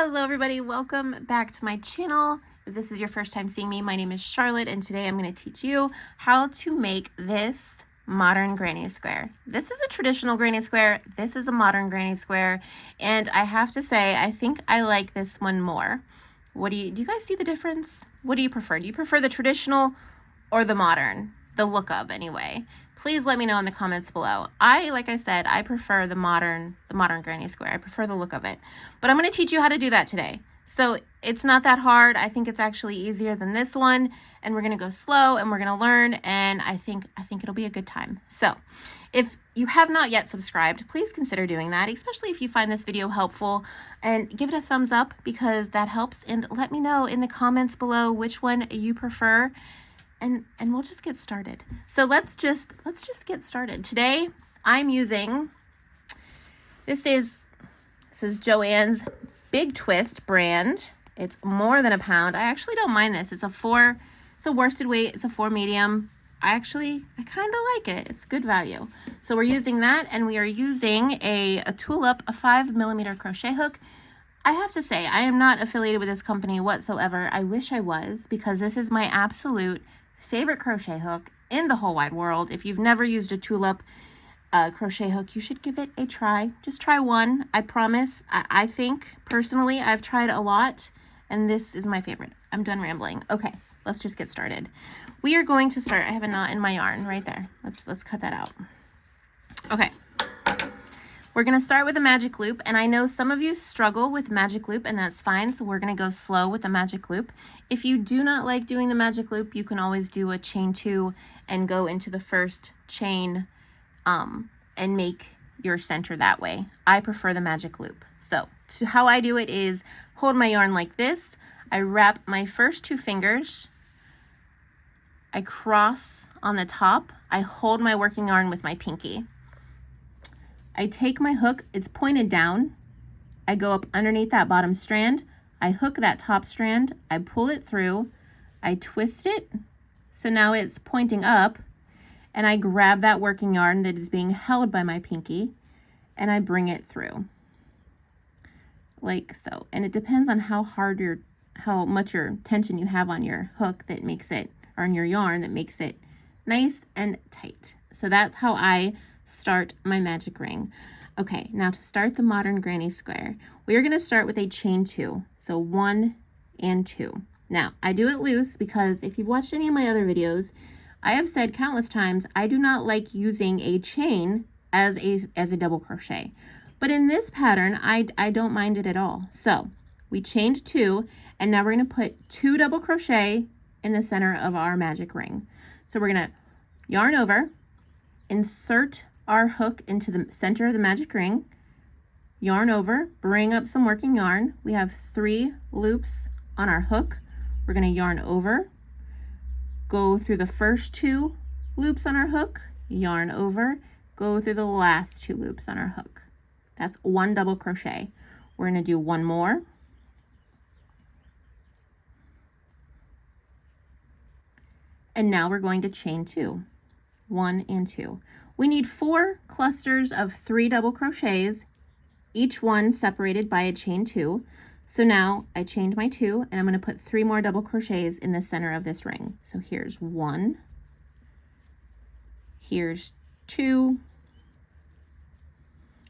Hello everybody, welcome back to my channel. If this is your first time seeing me, my name is Charlotte and today I'm going to teach you how to make this modern granny square. This is a traditional granny square, this is a modern granny square, and I have to say I think I like this one more. Do you guys see the difference? What do you prefer? Do you prefer the traditional or the modern? The look of anyway. Please let me know in the comments below. Like I said, I prefer the modern granny square. I prefer the look of it. But I'm going to teach you how to do that today. So it's not that hard. I think it's actually easier than this one. And we're going to go slow and we're going to learn. And I think it'll be a good time. So if you have not yet subscribed, please consider doing that, especially if you find this video helpful, and give it a thumbs up because that helps. And let me know in the comments below which one you prefer. And we'll just get started. So let's just get started. Today I'm using, this is Joann's Big Twist brand. It's more than a pound. I actually don't mind this. It's a worsted weight. It's a 4 medium. I kind of like it. It's good value. So we're using that, and we are using a tulip, a 5mm crochet hook. I have to say, I am not affiliated with this company whatsoever. I wish I was, because this is my absolute favorite crochet hook in the whole wide world. If you've never used a tulip crochet hook, you should give it a try. Just try one. I promise. I think personally I've tried a lot and this is my favorite. I'm done rambling. Okay, let's just get started. We are going to start. I have a knot in my yarn right there. Let's cut that out. Okay. We're going to start with a magic loop, and I know some of you struggle with magic loop, and that's fine, so we're going to go slow with the magic loop. If you do not like doing the magic loop, you can always do a chain 2 and go into the first chain and make your center that way. I prefer the magic loop. So how I do it is hold my yarn like this. I wrap my first 2 fingers. I cross on the top. I hold my working yarn with my pinky. I take my hook, it's pointed down. I go up underneath that bottom strand. I hook that top strand. I pull it through. I twist it. So now it's pointing up. And I grab that working yarn that is being held by my pinky. And I bring it through. Like so. And it depends on how much tension you have on your hook that makes it, or on your yarn that makes it nice and tight. So that's how I start my magic ring. Okay, now to start the modern granny square, we are going to start with a chain 2. So 1 and 2. Now, I do it loose because if you've watched any of my other videos, I have said countless times I do not like using a chain as a double crochet. But in this pattern, I don't mind it at all. So we chained 2, and now we're going to put 2 double crochet in the center of our magic ring. So we're going to yarn over, insert our hook into the center of the magic ring, yarn over, bring up some working yarn. We have 3 loops on our hook. We're going to yarn over, go through the first 2 loops on our hook, yarn over, go through the last 2 loops on our hook. That's 1 double crochet. We're going to do 1 more. And now we're going to chain 2. 1 and 2. We need 4 clusters of 3 double crochets, each one separated by a chain 2. So now I chained my 2, and I'm going to put 3 more double crochets in the center of this ring. So here's 1, here's 2,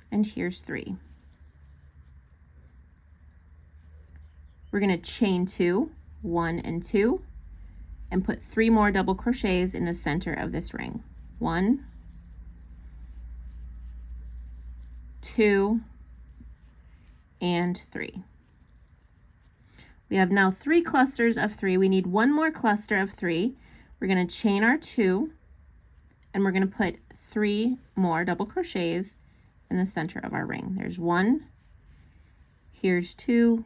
and here's 3. We're going to chain 2, 1 and 2, and put 3 more double crochets in the center of this ring. 1, 2, and 3. We have now 3 clusters of 3. We need 1 more cluster of 3. We're going to chain our 2, and we're going to put 3 more double crochets in the center of our ring. There's 1, here's 2,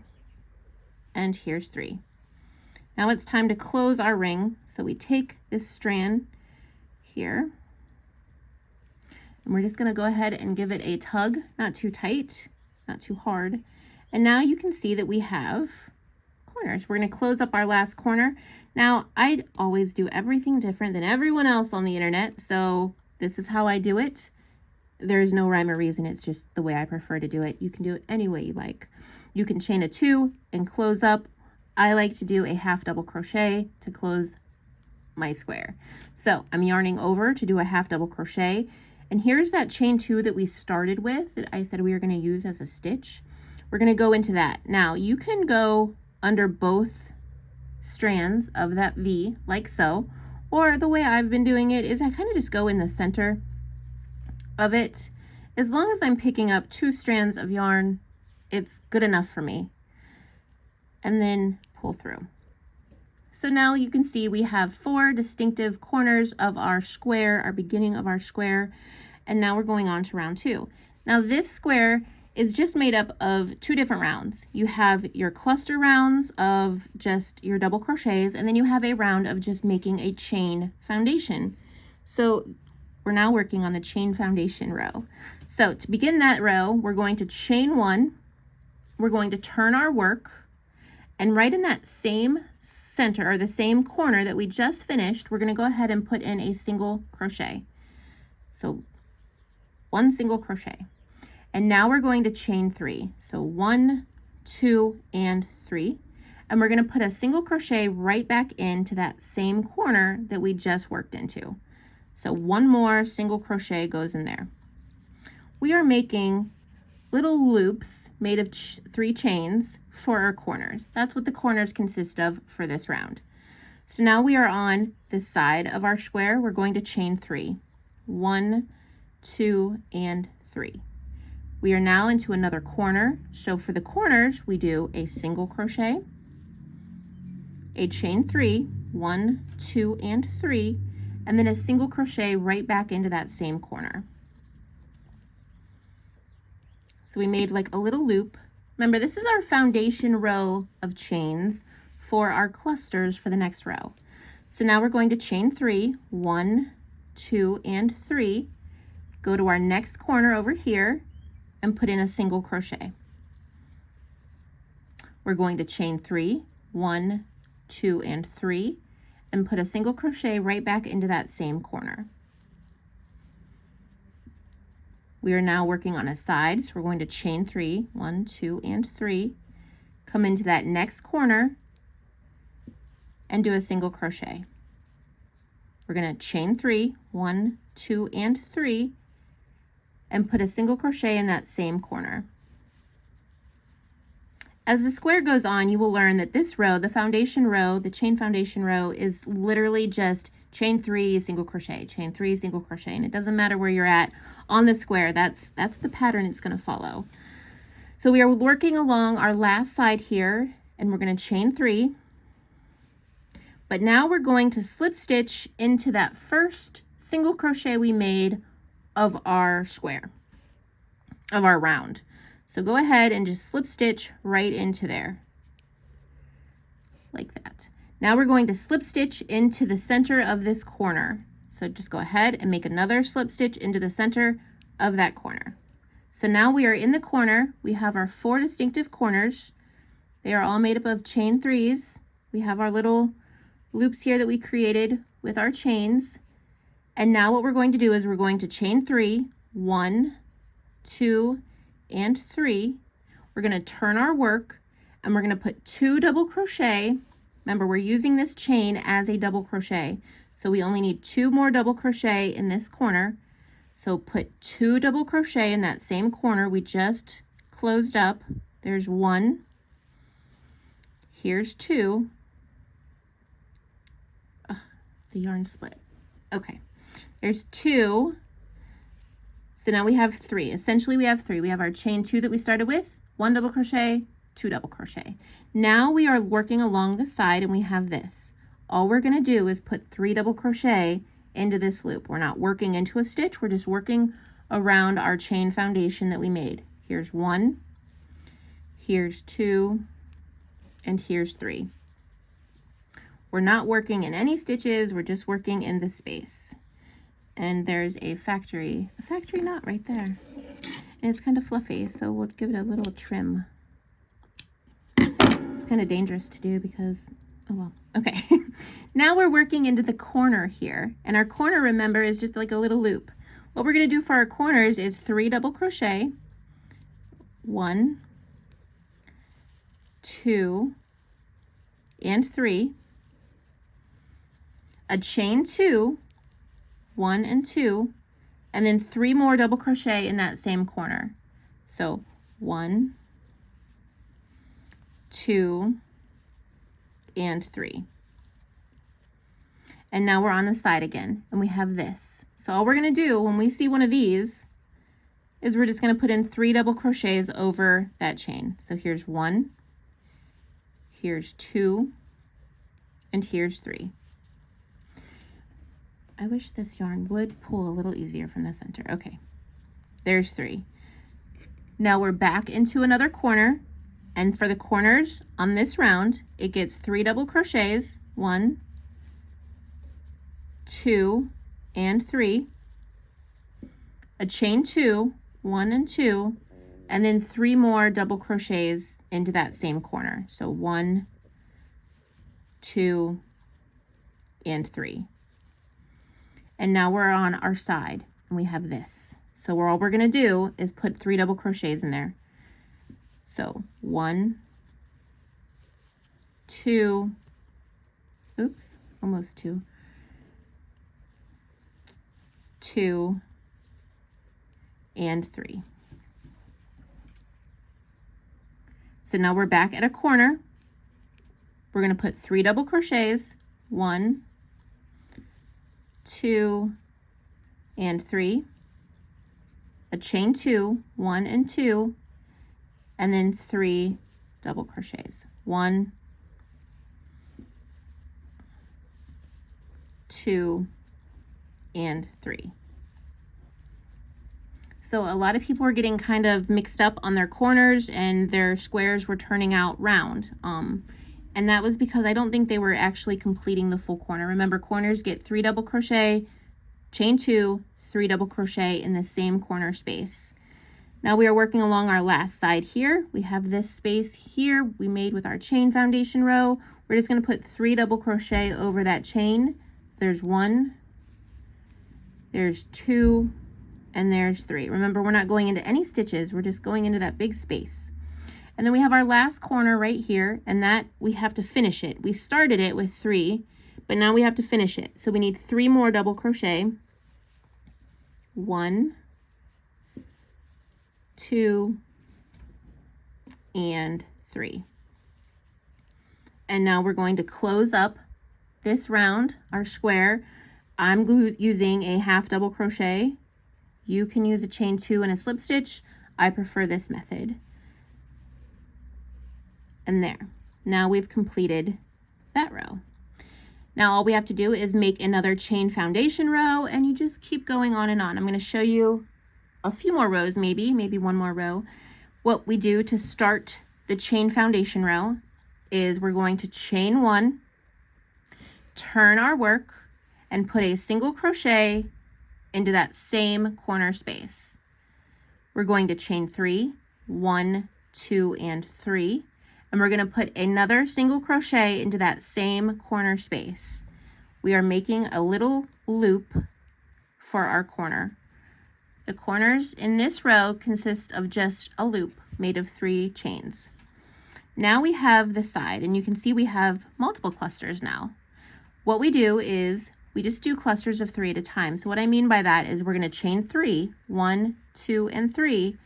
and here's 3. Now it's time to close our ring. So we take this strand here, and we're just going to go ahead and give it a tug, not too tight, not too hard. And now you can see that we have corners. We're going to close up our last corner. Now, I always do everything different than everyone else on the internet, so this is how I do it. There's no rhyme or reason. It's just the way I prefer to do it. You can do it any way you like. You can chain a 2 and close up. I like to do a half double crochet to close my square. So I'm yarning over to do a half double crochet, and here's that chain 2 that we started with that I said we were going to use as a stitch. We're going to go into that. Now you can go under both strands of that V like so, or the way I've been doing it is I kind of just go in the center of it. As long as I'm picking up 2 strands of yarn, it's good enough for me. And then pull through. So now you can see we have 4 distinctive corners of our square, our beginning of our square, and now we're going on to round 2. Now this square is just made up of 2 different rounds. You have your cluster rounds of just your double crochets, and then you have a round of just making a chain foundation. So we're now working on the chain foundation row. So to begin that row, we're going to chain 1, we're going to turn our work, and right in that same center, or the same corner that we just finished, we're going to go ahead and put in a single crochet. So 1 single crochet. And now we're going to chain 3. So 1, 2, and 3. And we're going to put a single crochet right back into that same corner that we just worked into. So 1 more single crochet goes in there. We are making little loops made of 3 chains for our corners. That's what the corners consist of for this round. So now we are on this side of our square. We're going to chain 3. 1, 2, and 3. We are now into another corner. So for the corners, we do a single crochet, a chain 3, 1, 2, and 3, and then a single crochet right back into that same corner. So we made like a little loop. Remember, this is our foundation row of chains for our clusters for the next row. So now we're going to chain 3, 1, 2, and 3, go to our next corner over here, and put in a single crochet. We're going to chain 3, 1, 2, and 3, and put a single crochet right back into that same corner. We are now working on a side, so we're going to chain 3, 1, 2, and 3, come into that next corner, and do a single crochet. We're going to chain 3, 1, 2, and 3, and put a single crochet in that same corner. As the square goes on, you will learn that this row, the foundation row, the chain foundation row, is literally just chain 3, single crochet, chain 3, single crochet, and it doesn't matter where you're at on the square. That's the pattern it's going to follow. So we are working along our last side here, and we're going to chain 3, but now we're going to slip stitch into that first single crochet we made of our square, of our round. So go ahead and just slip stitch right into there, like that. Now we're going to slip stitch into the center of this corner. So just go ahead and make another slip stitch into the center of that corner. So now we are in the corner. We have our 4 distinctive corners. They are all made up of chain 3s. We have our little loops here that we created with our chains. And now what we're going to do is we're going to chain 3, 1, 2, and 3. We're going to turn our work, and we're going to put 2 double crochet. Remember, we're using this chain as a double crochet, so we only need 2 more double crochet in this corner. So put 2 double crochet in that same corner we just closed up. There's 1. Here's 2. The yarn split. Okay. There's 2. So now we have 3. Essentially we have 3. We have our chain 2 that we started with, 1 double crochet, 2 double crochet. Now we are working along the side, and we have this. All we're going to do is put 3 double crochet into this loop. We're not working into a stitch. We're just working around our chain foundation that we made. Here's 1, here's 2, and here's 3. We're not working in any stitches. We're just working in the space. And there's a factory knot right there. And it's kind of fluffy, so we'll give it a little trim. It's kind of dangerous to do because, oh well, okay. Now we're working into the corner here. And our corner, remember, is just like a little loop. What we're going to do for our corners is 3 double crochet, 1, 2, and 3, a chain 2, 1 and 2, and then 3 more double crochet in that same corner. So 1, 2, and 3. And now we're on the side again, and we have this. So all we're going to do when we see one of these is we're just going to put in 3 double crochets over that chain. So here's 1, here's 2, and here's 3. I wish this yarn would pull a little easier from the center. Okay, there's 3. Now we're back into another corner, and for the corners on this round, it gets 3 double crochets, 1, 2, and 3, a chain 2, 1 and 2, and then 3 more double crochets into that same corner. So 1, 2, and 3. And now we're on our side, and we have this. So all we're going to do is put 3 double crochets in there. So 1, 2, oops, almost 2, 2, and 3. So now we're back at a corner. We're going to put 3 double crochets, 1, 2, and 3, a chain 2, 1 and 2, and then 3 double crochets, 1, 2, and 3. So a lot of people were getting kind of mixed up on their corners, and their squares were turning out round. And that was because I don't think they were actually completing the full corner. Remember, corners get 3 double crochet, chain 2, 3 double crochet in the same corner space. Now we are working along our last side here. We have this space here we made with our chain foundation row. We're just going to put 3 double crochet over that chain. There's 1, there's 2, and there's 3. Remember, we're not going into any stitches. We're just going into that big space. And then we have our last corner right here, and that we have to finish it. We started it with 3, but now we have to finish it. So we need 3 more double crochet. 1, 2, and 3. And now we're going to close up this round, our square. I'm using a half double crochet. You can use a chain 2 and a slip stitch. I prefer this method. And there. Now we've completed that row. Now all we have to do is make another chain foundation row, and you just keep going on and on. I'm going to show you a few more rows, maybe one more row. What we do to start the chain foundation row is we're going to chain 1, turn our work, and put a single crochet into that same corner space. We're going to chain 3, 1, 2, and 3. And we're going to put another single crochet into that same corner space. We are making a little loop for our corner. The corners in this row consist of just a loop made of 3 chains. Now we have the side, and you can see we have multiple clusters now. What we do is we just do clusters of 3 at a time. So what I mean by that is we're going to chain 3, 1, 2, and 3.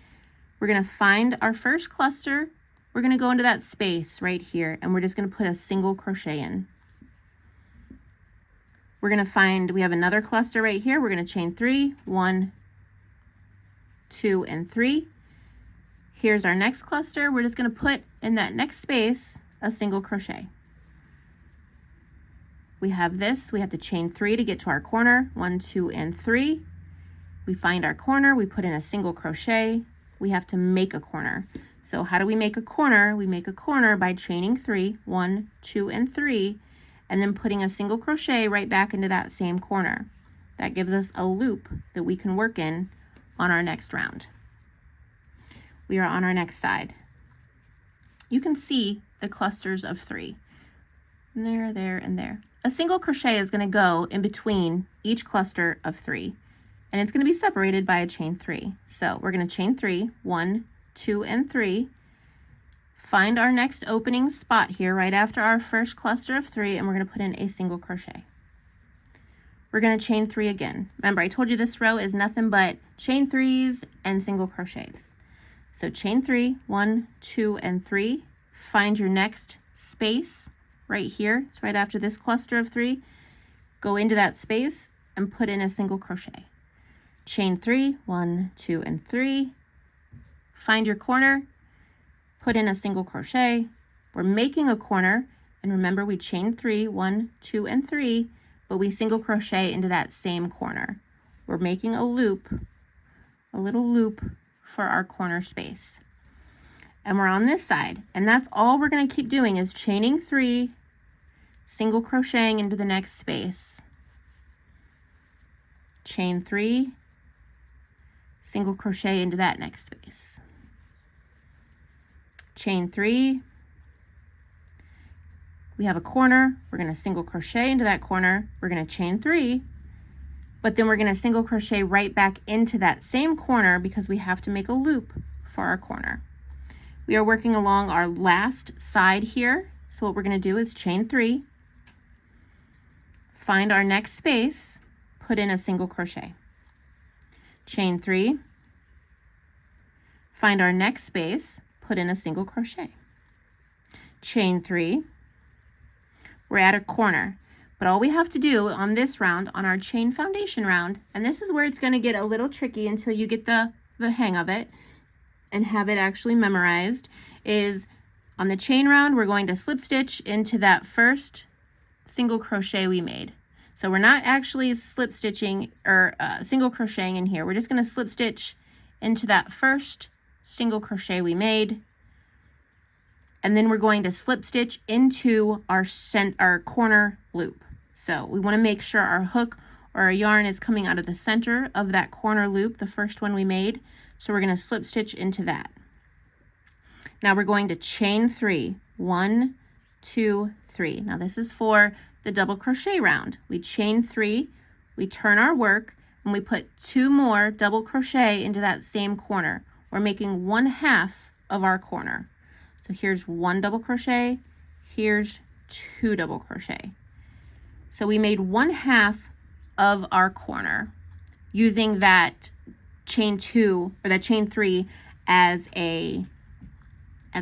We're going to find our first cluster. We're going to go into that space right here, and we're just going to put a single crochet in. We're going to find, we have another cluster right here. We're going to chain 3, 1, 2, and 3. Here's our next cluster. We're just going to put in that next space a single crochet. We have this. We have to chain 3 to get to our corner. 1, 2, and 3. We find our corner. We put in a single crochet. We have to make a corner. So how do we make a corner? We make a corner by chaining 3, 1, 2, and 3, and then putting a single crochet right back into that same corner. That gives us a loop that we can work in on our next round. We are on our next side. You can see the clusters of 3. There, there, and there. A single crochet is going to go in between each cluster of 3, and it's going to be separated by a chain 3. So we're going to chain 3, 1, 2, and 3, find our next opening spot here right after our first cluster of 3, and we're going to put in a single crochet. We're going to chain 3 again. Remember, I told you this row is nothing but chain 3s and single crochets. So chain 3, 1, 2, and 3. Find your next space right here. It's right after this cluster of 3. Go into that space and put in a single crochet. Chain 3, 1, 2, and 3. Find your corner. Put in a single crochet. We're making a corner, and remember we chain 3, 1, 2, and 3, but we single crochet into that same corner. We're making a loop, a little loop for our corner space. And we're on this side, and that's all we're going to keep doing is chaining 3, single crocheting into the next space. Chain 3, single crochet into that next space. Chain 3, we have a corner, we're going to single crochet into that corner, we're going to chain 3, but then we're going to single crochet right back into that same corner because we have to make a loop for our corner. We are working along our last side here, so what we're going to do is chain 3, find our next space, put in a single crochet. Chain 3, find our next space, put in a single crochet. Chain 3, we're at a corner, but all we have to do on this round, on our chain foundation round, and this is where it's going to get a little tricky until you get the hang of it and have it actually memorized, is on the chain round, we're going to slip stitch into that first single crochet we made. So we're not actually slip stitching or single crocheting in here. We're just going to slip stitch into that first single crochet we made, and then we're going to slip stitch into our corner loop. So we want to make sure our hook or our yarn is coming out of the center of that corner loop, the first one we made. So we're going to slip stitch into that. Now we're going to chain 3, 1, 2, 3. Now this is for the double crochet round. We chain 3, we turn our work, and we put 2 more double crochet into that same corner. We're making 1/2 of our corner. So here's 1 double crochet, here's 2 double crochet. So we made 1/2 of our corner using that chain 2 or that chain 3 as a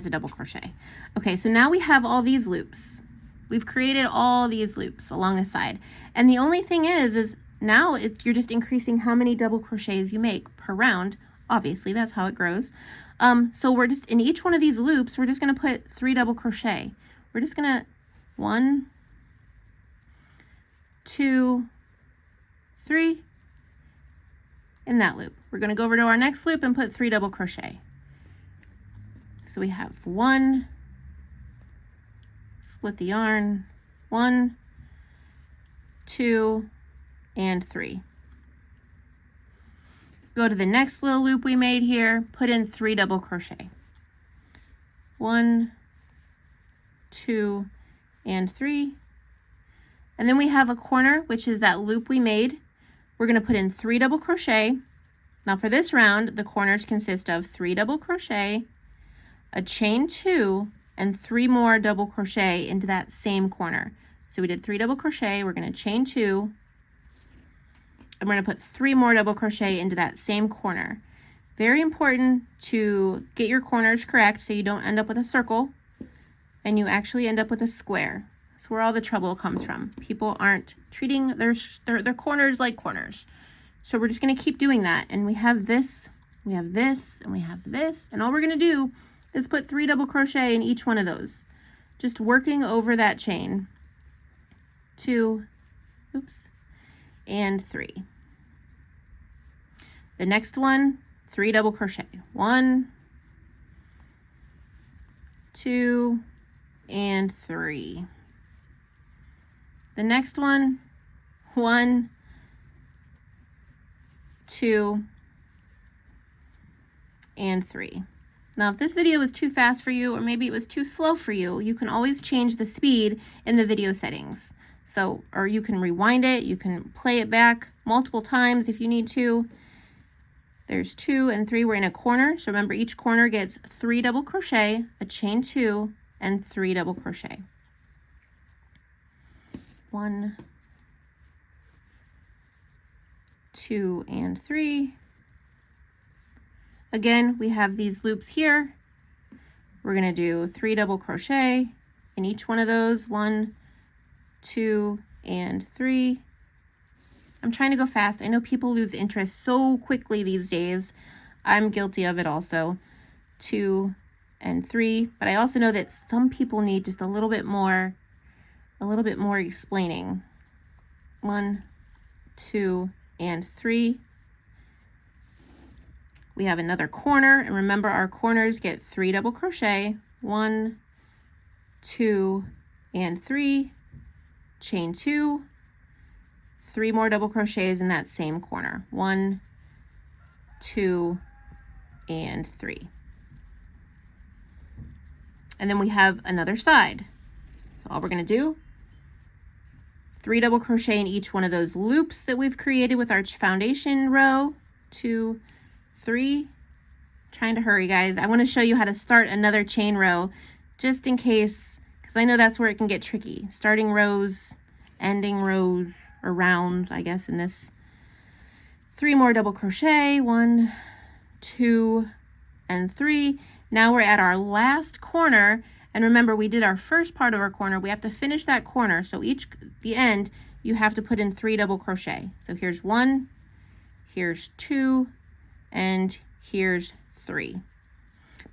double crochet. Okay, so now we have all these loops. We've created all these loops along the side. And the only thing is now you're just increasing how many double crochets you make per round. Obviously, that's how it grows. So we're just, in each one of these loops, we're just going to put 3 double crochet. We're just going to 1, 2, 3 in that loop. We're going to go over to our next loop and put 3 double crochet. So we have 1, split the yarn, 1, 2, and 3. Go to the next little loop we made here, put in 3 double crochet. 1, 2, and 3. And then we have a corner, which is that loop we made. We're going to put in 3 double crochet. Now for this round, the corners consist of 3 double crochet, a chain 2, and 3 more double crochet into that same corner. So we did 3 double crochet, we're going to chain 2, and we're going to put 3 more double crochet into that same corner. Very important to get your corners correct so you don't end up with a circle and you actually end up with a square. That's where all the trouble comes from. People aren't treating their corners like corners. So we're just going to keep doing that. And we have this, we have this, and we have this. And all we're going to do is put 3 double crochet in each one of those. Just working over that chain. 2, oops, and 3. The next one, 3 double crochet. 1, 2, and 3. The next one, 1, 2, and 3. Now, if this video was too fast for you, or maybe it was too slow for you, you can always change the speed in the video settings. So, or you can rewind it, you can play it back multiple times if you need to. There's 2 and 3. We're in a corner. So remember, each corner gets 3 double crochet, a chain 2, and 3 double crochet. 1, 2, and 3. Again, we have these loops here. We're going to do 3 double crochet in each one of those. 1, 2, and 3. I'm trying to go fast. I know people lose interest so quickly these days. I'm guilty of it also. 2 and 3. But I also know that some people need just a little bit more explaining. 1, 2, and 3. We have another corner, and remember our corners get 3 double crochet. 1, 2, and 3. Chain 2. 3 more double crochets in that same corner. 1, 2, and 3. And then we have another side. So all we're going to do, 3 double crochet in each one of those loops that we've created with our foundation row. 2, 3. Trying to hurry, guys. I want to show you how to start another chain row just in case, because I know that's where it can get tricky. Starting rows, ending rows, or rounds, I guess, in this. 3 more double crochet. 1, 2, and 3. Now we're at our last corner, and remember, we did our first part of our corner. We have to finish that corner, so the end, you have to put in 3 double crochet. So here's 1, here's 2, and here's 3.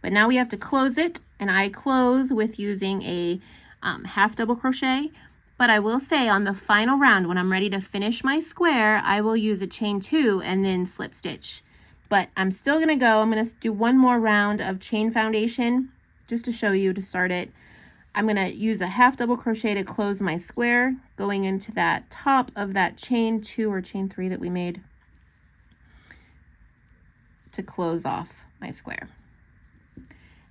But now we have to close it, and I close with using a half double crochet. But I will say on the final round, when I'm ready to finish my square, I will use a chain 2 and then slip stitch. But I'm still going to go. I'm going to do one more round of chain foundation just to show you to start it. I'm going to use a half double crochet to close my square, going into that top of that chain 2 or chain 3 that we made to close off my square.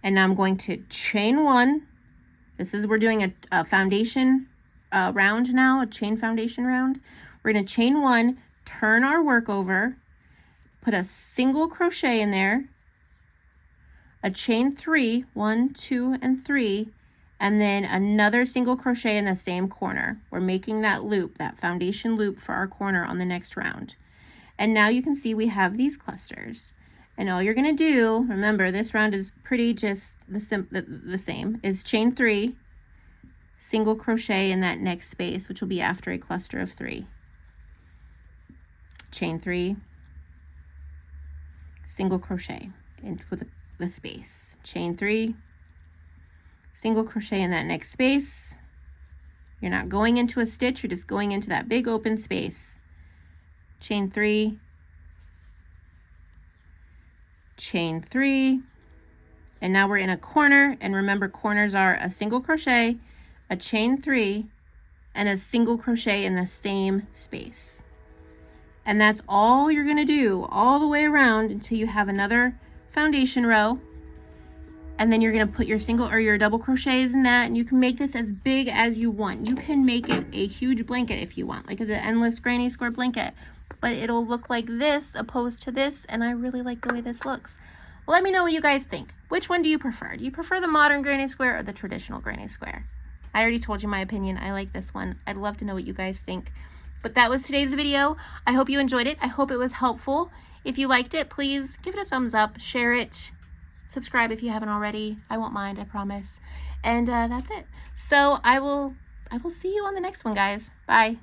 And now I'm going to chain 1. This is, we're doing a foundation round now, a chain foundation round. We're going to chain 1, turn our work over, put a single crochet in there, a chain 3, 1, 2, and 3, and then another single crochet in the same corner. We're making that loop, that foundation loop for our corner on the next round. And now you can see we have these clusters. And all you're going to do, remember this round is pretty just the same, is chain 3, single crochet in that next space, which will be after a cluster of 3. Chain 3, single crochet into the space. Chain 3, single crochet in that next space. You're not going into a stitch, you're just going into that big open space. Chain 3, chain 3, and now we're in a corner, and remember corners are a single crochet, a chain 3, and a single crochet in the same space. And that's all you're going to do all the way around until you have another foundation row, and then you're going to put your single or your double crochets in that, and you can make this as big as you want. You can make it a huge blanket if you want, like the endless granny square blanket, but it'll look like this opposed to this, and I really like the way this looks. Let me know what you guys think. Which one do you prefer? Do you prefer the modern granny square or the traditional granny square? I already told you my opinion. I like this one. I'd love to know what you guys think. But that was today's video. I hope you enjoyed it. I hope it was helpful. If you liked it, please give it a thumbs up, share it, subscribe if you haven't already. I won't mind, I promise. And that's it. So I will see you on the next one, guys. Bye.